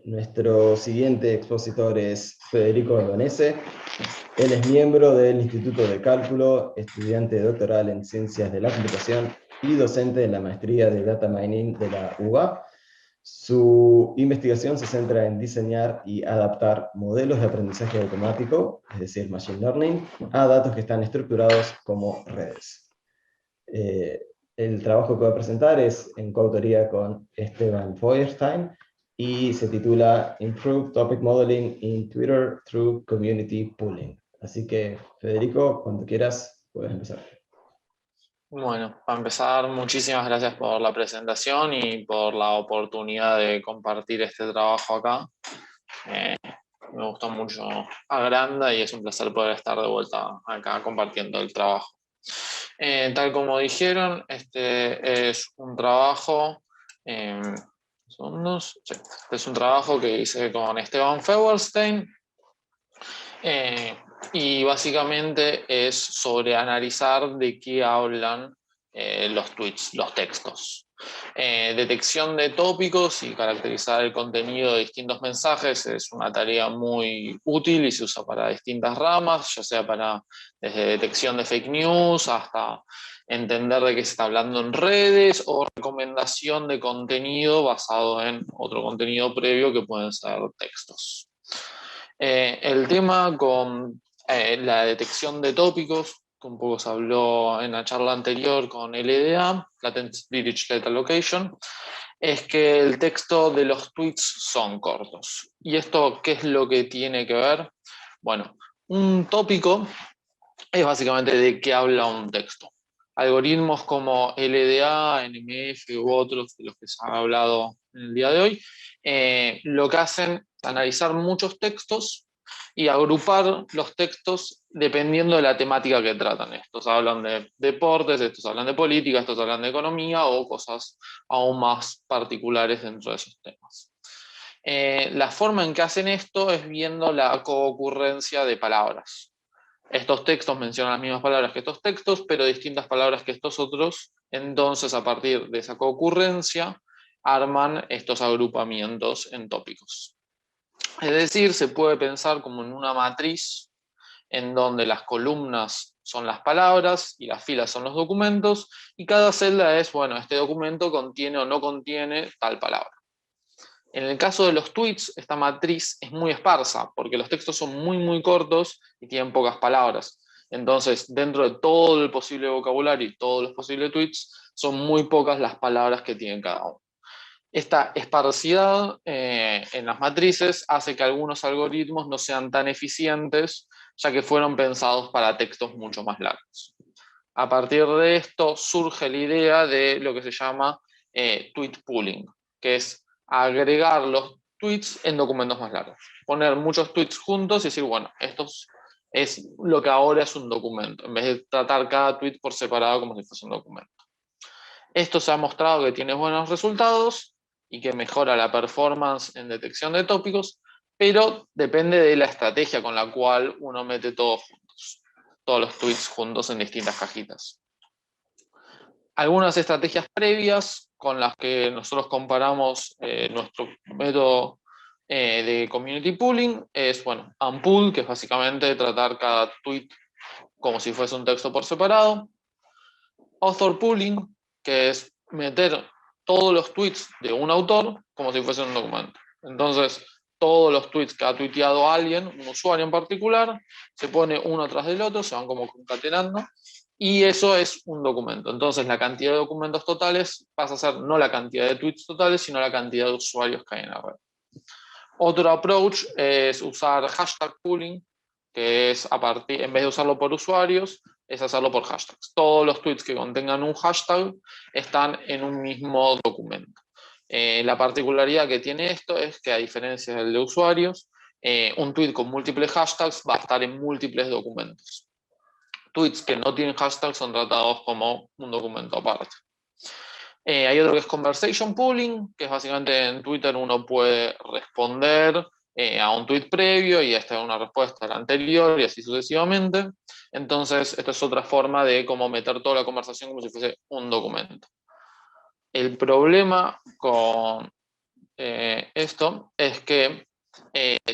Nuestro siguiente expositor es Federico Ordonese. Él es miembro del Instituto de Cálculo, estudiante doctoral en Ciencias de la Computación y docente en la maestría de Data Mining de la UBA. Su investigación se centra en diseñar y adaptar modelos de aprendizaje automático, es decir, Machine Learning, a datos que están estructurados como redes. El trabajo que voy a presentar es en coautoría con Esteban Feuerstein y se titula Improve Topic Modeling in Twitter through Community Pooling. Así que, Federico, cuando quieras, puedes empezar. Bueno, para empezar, muchísimas gracias por la presentación y por la oportunidad de compartir este trabajo acá. Me gustó mucho Agranda y es un placer poder estar de vuelta acá compartiendo el trabajo. Tal como dijeron, este es un trabajo, segundos, sí, este es un trabajo que hice con Esteban Feuerstein. Y básicamente es sobre analizar de qué hablan los tweets, los textos. Detección de tópicos y caracterizar el contenido de distintos mensajes es una tarea muy útil y se usa para distintas ramas, ya sea para desde detección de fake news hasta entender de qué se está hablando en redes o recomendación de contenido basado en otro contenido previo que pueden ser textos. El tema con la detección de tópicos, que un poco se habló en la charla anterior con LDA, Latent Dirichlet Allocation, es que el texto de los tweets son cortos. ¿Y esto qué es lo que tiene que ver? Bueno, un tópico es básicamente de qué habla un texto. Algoritmos como LDA, NMF u otros de los que se ha hablado en el día de hoy, lo que hacen es analizar muchos textos y agrupar los textos dependiendo de la temática que tratan. Estos hablan de deportes, estos hablan de política, estos hablan de economía o cosas aún más particulares dentro de esos temas. La forma en que hacen esto es viendo la coocurrencia de palabras. Estos textos mencionan las mismas palabras que estos textos, pero distintas palabras que estos otros. Entonces, a partir de esa concurrencia, arman estos agrupamientos en tópicos. Es decir, se puede pensar como en una matriz en donde las columnas son las palabras y las filas son los documentos, y cada celda es, bueno, este documento contiene o no contiene tal palabra. En el caso de los tweets, esta matriz es muy esparsa, porque los textos son muy cortos y tienen pocas palabras. Entonces, dentro de todo el posible vocabulario y todos los posibles tweets, son muy pocas las palabras que tienen cada uno. Esta esparcidad en las matrices hace que algunos algoritmos no sean tan eficientes, ya que fueron pensados para textos mucho más largos. A partir de esto surge la idea de lo que se llama tweet pooling, que es agregar los tweets en documentos más largos. Poner muchos tweets juntos y decir, bueno, esto es lo que ahora es un documento, en vez de tratar cada tweet por separado como si fuese un documento. Esto se ha mostrado que tiene buenos resultados y que mejora la performance en detección de tópicos, pero depende de la estrategia con la cual uno mete todos juntos, todos los tweets juntos en distintas cajitas. Algunas estrategias previas con las que nosotros comparamos nuestro método de community pooling es, bueno, unpool, que es básicamente tratar cada tweet como si fuese un texto por separado. Author pooling, que es meter todos los tweets de un autor como si fuese un documento. Entonces, todos los tweets que ha tuiteado alguien, un usuario en particular, se pone uno tras del otro, se van como concatenando, y eso es un documento. Entonces, la cantidad de documentos totales pasa a ser no la cantidad de tweets totales, sino la cantidad de usuarios que hay en la red. Otro approach es usar hashtag pooling, que es a partir, en vez de usarlo por usuarios, es hacerlo por hashtags. Todos los tweets que contengan un hashtag están en un mismo documento. La particularidad que tiene esto es que, a diferencia del de usuarios, un tweet con múltiples hashtags va a estar en múltiples documentos. Tweets que no tienen hashtags son tratados como un documento aparte. Hay otro que es conversation pooling, que es básicamente en Twitter uno puede responder a un tweet previo y esta es una respuesta a la anterior y así sucesivamente. Entonces, esta es otra forma de cómo meter toda la conversación como si fuese un documento. El problema con esto es que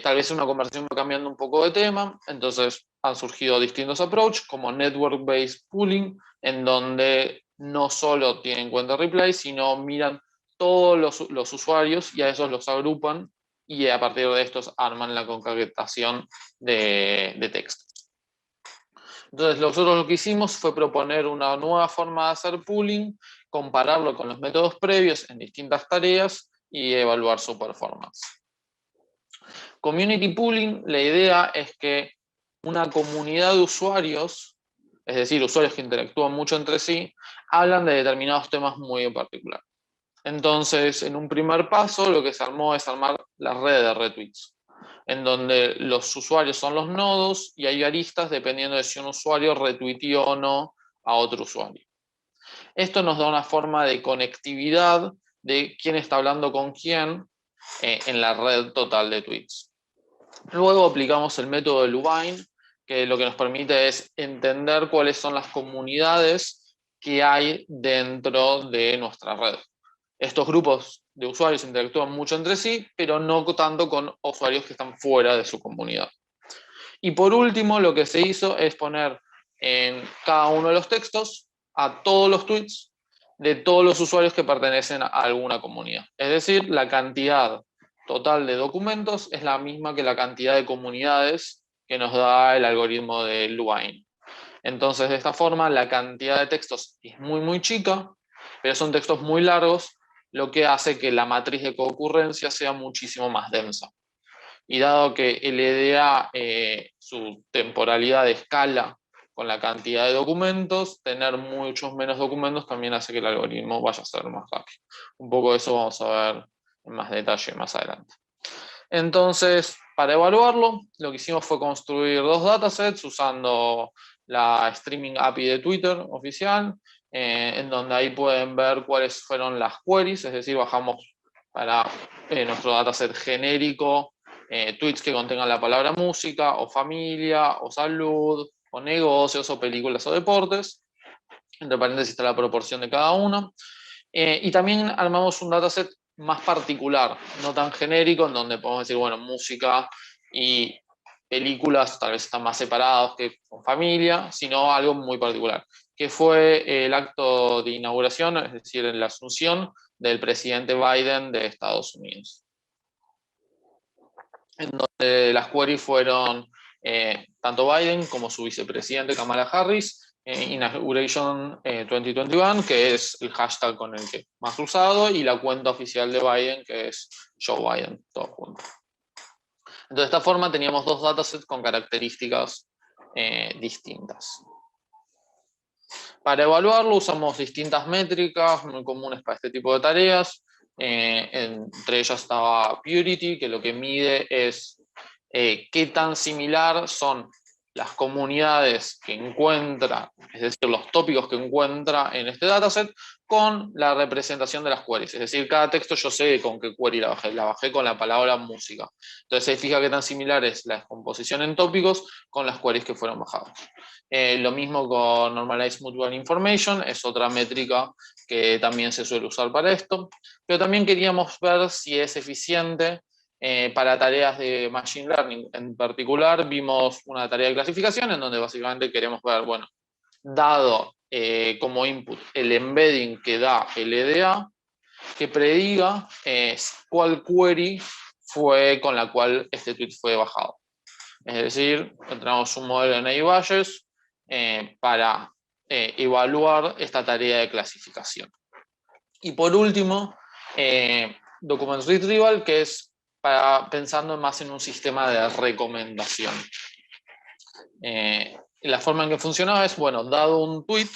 tal vez una conversación va cambiando un poco de tema, entonces han surgido distintos approaches como Network-Based Pooling, en donde no solo tienen en cuenta replay, sino miran todos los usuarios y a esos los agrupan y a partir de estos arman la concatenación de textos. Entonces nosotros lo que hicimos fue proponer una nueva forma de hacer pooling, compararlo con los métodos previos en distintas tareas y evaluar su performance. Community pooling, la idea es que una comunidad de usuarios, es decir, usuarios que interactúan mucho entre sí, hablan de determinados temas muy en particular. Entonces, en un primer paso, lo que se armó es armar la red de retweets, en donde los usuarios son los nodos y hay aristas dependiendo de si un usuario retuiteó o no a otro usuario. Esto nos da una forma de conectividad de quién está hablando con quién en la red total de tweets. Luego aplicamos el método de Lubine, que lo que nos permite es entender cuáles son las comunidades que hay dentro de nuestra red. Estos grupos de usuarios interactúan mucho entre sí, pero no tanto con usuarios que están fuera de su comunidad. Y por último, lo que se hizo es poner en cada uno de los textos a todos los tweets de todos los usuarios que pertenecen a alguna comunidad. Es decir, la cantidad total de documentos es la misma que la cantidad de comunidades que nos da el algoritmo de Lubine. Entonces, de esta forma, la cantidad de textos es muy chica, pero son textos muy largos, lo que hace que la matriz de concurrencia sea muchísimo más densa. Y dado que el EDA, su temporalidad de escala con la cantidad de documentos, tener muchos menos documentos también hace que el algoritmo vaya a ser más rápido. Un poco de eso vamos a ver en más detalle más adelante. Entonces, para evaluarlo, lo que hicimos fue construir dos datasets usando la Streaming API de Twitter oficial, en donde ahí pueden ver cuáles fueron las queries, es decir, bajamos para nuestro dataset genérico tweets que contengan la palabra música, o familia, o salud, o negocios, o películas, o deportes. Entre paréntesis está la proporción de cada uno. Y también armamos un dataset más particular, no tan genérico, en donde podemos decir, bueno, música y películas tal vez están más separados que con familia, sino algo muy particular, que fue el acto de inauguración, es decir, en la asunción del presidente Biden de Estados Unidos, en donde las queries fueron tanto Biden como su vicepresidente Kamala Harris, Inauguration 2021, que es el hashtag con el que más usado, y la cuenta oficial de Biden, que es Joe Biden, todo junto. Entonces, de esta forma teníamos dos datasets con características distintas. Para evaluarlo usamos distintas métricas muy comunes para este tipo de tareas. Entre ellas estaba Purity, que lo que mide es qué tan similar son las comunidades que encuentra, es decir, los tópicos que encuentra en este dataset, con la representación de las queries. Es decir, cada texto yo sé con qué query la bajé con la palabra música. Entonces se fija qué tan similar es la descomposición en tópicos con las queries que fueron bajadas. Lo mismo con Normalized Mutual Information, es otra métrica que también se suele usar para esto, pero también queríamos ver si es eficiente para tareas de Machine Learning. En particular, vimos una tarea de clasificación en donde básicamente queremos ver, bueno, dado como input el embedding que da el EDA, que prediga cuál query fue con la cual este tweet fue bajado. Es decir, encontramos un modelo en A-Bayes para evaluar esta tarea de clasificación. Y por último, Document Retrieval, que es pensando más en un sistema de recomendación. La forma en que funcionaba es, bueno, dado un tweet,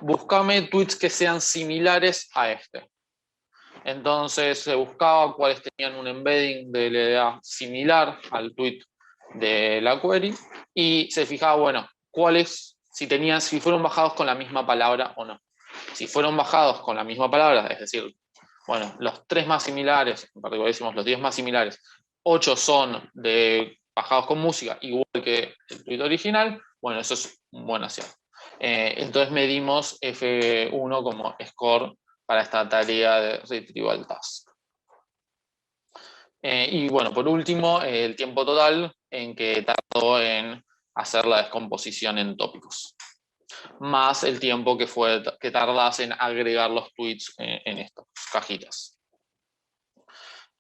búscame tweets que sean similares a este. Entonces se buscaba cuáles tenían un embedding de LDA similar al tweet de la query y se fijaba, bueno, cuáles, si fueron bajados con la misma palabra o no. Si fueron bajados con la misma palabra, es decir, bueno, los 3 más similares, en particular decimos los 10 más similares, 8 son bajados con música, igual que el tweet original, bueno, eso es un buen acierto. Entonces medimos F1 como score para esta tarea de retrieval task. Y bueno, por último, el tiempo total en que tardó en hacer la descomposición en tópicos, más el tiempo que tardas en agregar los tweets en estas cajitas.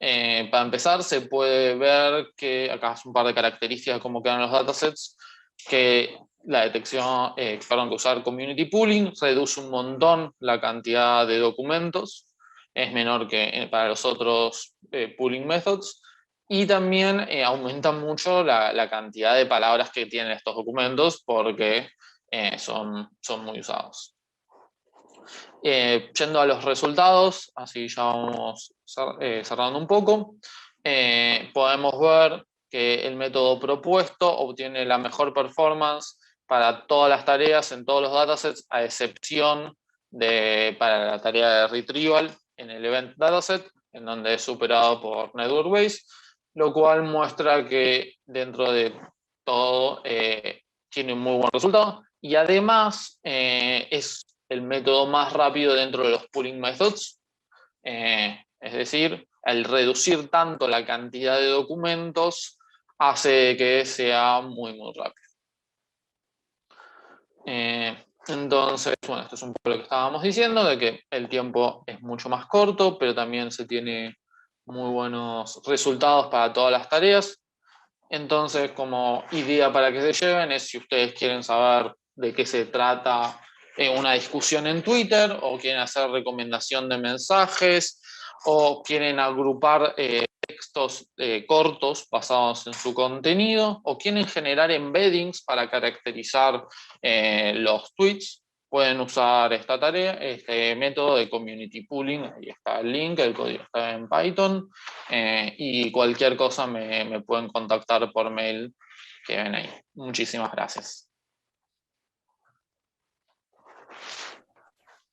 Para empezar, se puede ver que acá es un par de características de cómo quedan los datasets, que la detección, que usar community pooling reduce un montón la cantidad de documentos, es menor que para los otros pooling methods, y también aumenta mucho la cantidad de palabras que tienen estos documentos porque son muy usados. Yendo a los resultados, así ya vamos cerrando un poco, podemos ver que el método propuesto obtiene la mejor performance para todas las tareas en todos los datasets, a excepción para la tarea de retrieval en el event dataset, en donde es superado por Network Base, lo cual muestra que dentro de todo tiene un muy buen resultado, y además es el método más rápido dentro de los pooling methods, es decir, al reducir tanto la cantidad de documentos hace que sea muy rápido. Entonces, bueno, esto es un poco lo que estábamos diciendo, de que el tiempo es mucho más corto, pero también se tiene muy buenos resultados para todas las tareas. Entonces, como idea para que se lleven es, si ustedes quieren saber de qué se trata una discusión en Twitter, o quieren hacer recomendación de mensajes, o quieren agrupar textos cortos basados en su contenido, o quieren generar embeddings para caracterizar los tweets, pueden usar esta tarea, este método de community pooling. Ahí está el link, el código está en Python, y cualquier cosa me pueden contactar por mail que ven ahí. Muchísimas gracias.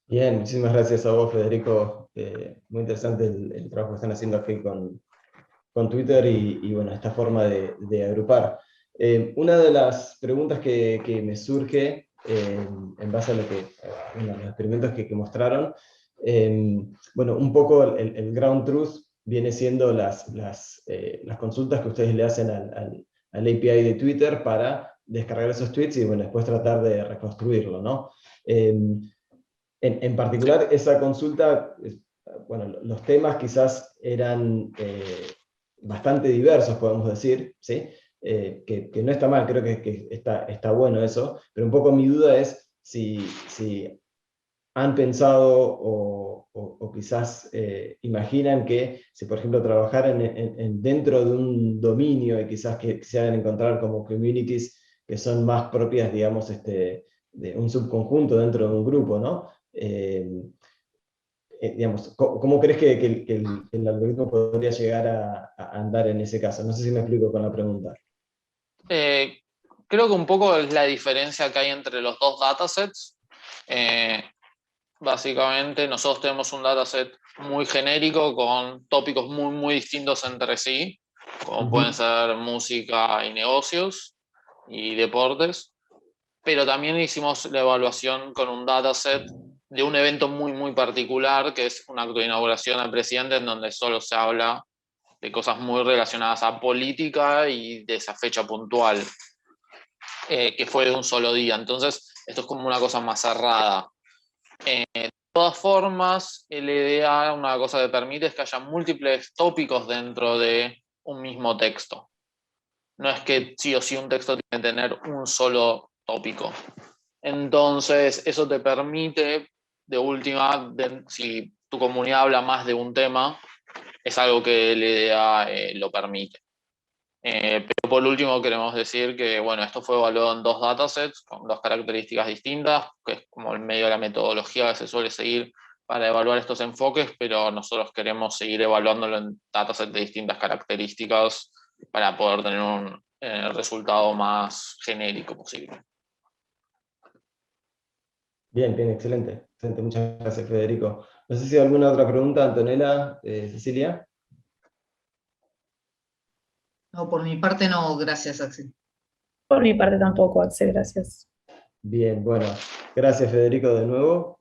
Bien, muchísimas gracias a vos, Federico. Muy interesante el trabajo que están haciendo aquí con Twitter y bueno, esta forma de agrupar. Una de las preguntas que me surge en base a los experimentos que mostraron, bueno, un poco el ground truth viene siendo las consultas que ustedes le hacen al API de Twitter para descargar esos tweets y bueno, después tratar de reconstruirlo, ¿no? En particular, esa consulta, bueno, los temas quizás eran bastante diversos, podemos decir, ¿sí? Que no está mal, creo que está bueno eso, pero un poco mi duda es si han pensado o quizás imaginan que si, por ejemplo, trabajar dentro de un dominio y quizás que se hagan encontrar como communities que son más propias, digamos, de un subconjunto dentro de un grupo, ¿no? Digamos, ¿cómo crees que el algoritmo podría llegar a andar en ese caso? No sé si me explico con la pregunta. Creo que un poco es la diferencia que hay entre los dos datasets. Básicamente, nosotros tenemos un dataset muy genérico con tópicos muy distintos entre sí, como pueden ser música y negocios y deportes, pero también hicimos la evaluación con un dataset de un evento muy particular, que es un acto de inauguración al presidente, en donde solo se habla de cosas muy relacionadas a política y de esa fecha puntual, que fue de un solo día. Entonces, esto es como una cosa más cerrada. De todas formas, LDA, una cosa que permite es que haya múltiples tópicos dentro de un mismo texto. No es que sí o sí un texto tiene que tener un solo tópico. Entonces, eso te permite, de última, si tu comunidad habla más de un tema, es algo que LDA lo permite. Pero por último queremos decir que bueno, esto fue evaluado en dos datasets con dos características distintas, que es como el medio de la metodología que se suele seguir para evaluar estos enfoques, pero nosotros queremos seguir evaluándolo en datasets de distintas características para poder tener un resultado más genérico posible. Bien, excelente. Excelente. Muchas gracias, Federico. No sé si hay alguna otra pregunta, Antonella, Cecilia. No, por mi parte no, gracias, Axel. Por mi parte tampoco, Axel, gracias. Bien, bueno, gracias, Federico, de nuevo.